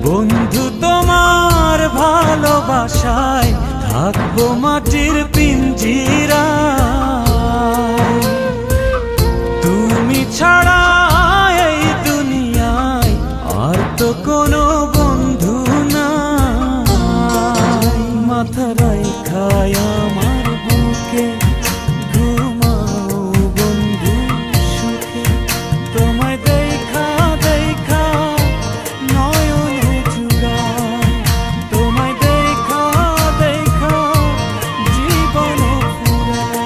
বন্ধু তোমার ভালোবাসায় থাকবো মাটির পিঞ্জিরায়। তুমি ছাড়া এই দুনিয়ায় আর তো কোনো বন্ধু নাই। মাথা রাইখায় আমার বুকে ঘুমাও বন্ধু সুখে। তোমায় দেখা দেখা নয়ন জুড়ায়, তোমায় দেখা দেখা জীবন ফুরায়।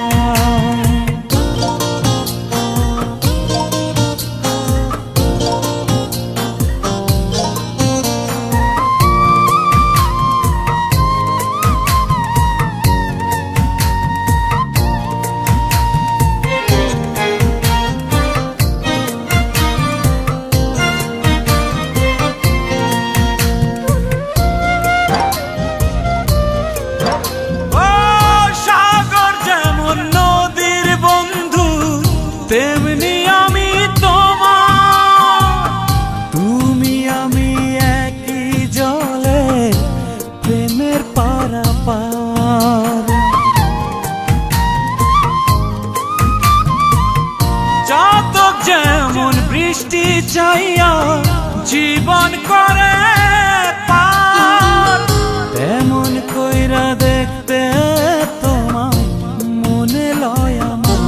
তেমনি আমি তোমার, তুমি আমি একই জলে প্রেমের পারাপার। চাতক যেমন বৃষ্টি চাইয়া জীবন করে পার, তেমন কইরা দেখতে তোমায় মনে লয় আমার।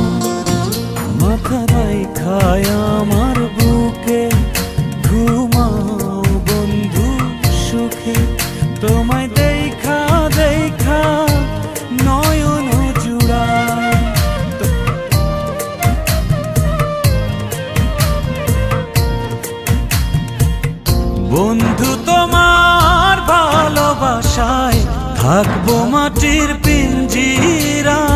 মাথা রাইখায় আমার বুকে ঘুমাও বন্ধু সুখে। তোমায় দেখা দেখা নয়ন জুড়ায়। বন্ধু তোমার ভালোবাসায় থাকবো মাটির পিঞ্জিরায়।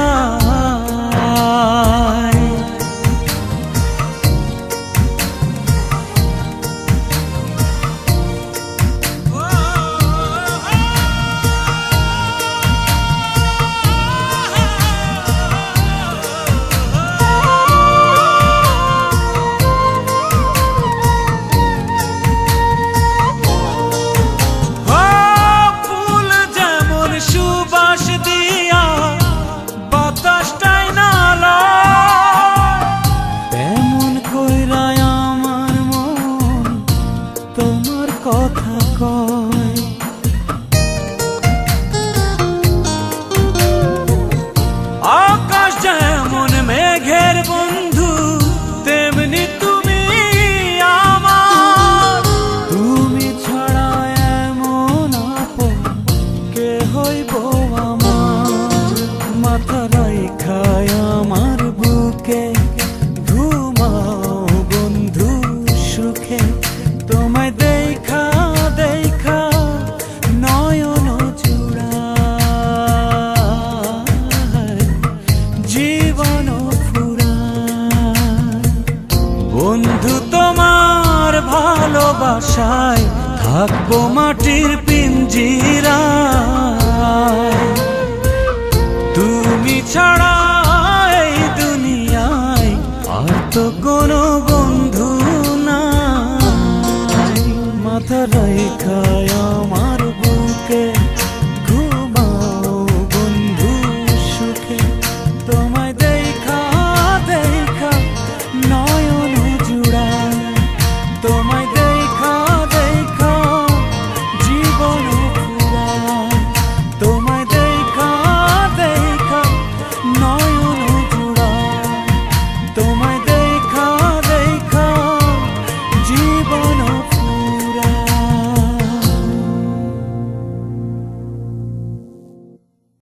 কথা কয় আকাশ যেমন মেঘের বন্ধু, তেমনি তুমি আমার। তুমি ছাড়া এমন আপন কে হইব আমার। মাথা রাইখায় আমার বুকে ঘুমাও বন্ধু সুখে। তোমায় দেখা দেখা নয়ন জুড়ায়, জীবন ফুরায়। বন্ধু তোমার ভালোবাসায় থাকবো মাটির পিঞ্জিরায়। তুমি ছাড়া এই দুনিয়ায় আর তো কোনো বন্ধু নাই। মাথা রাইখায় আমার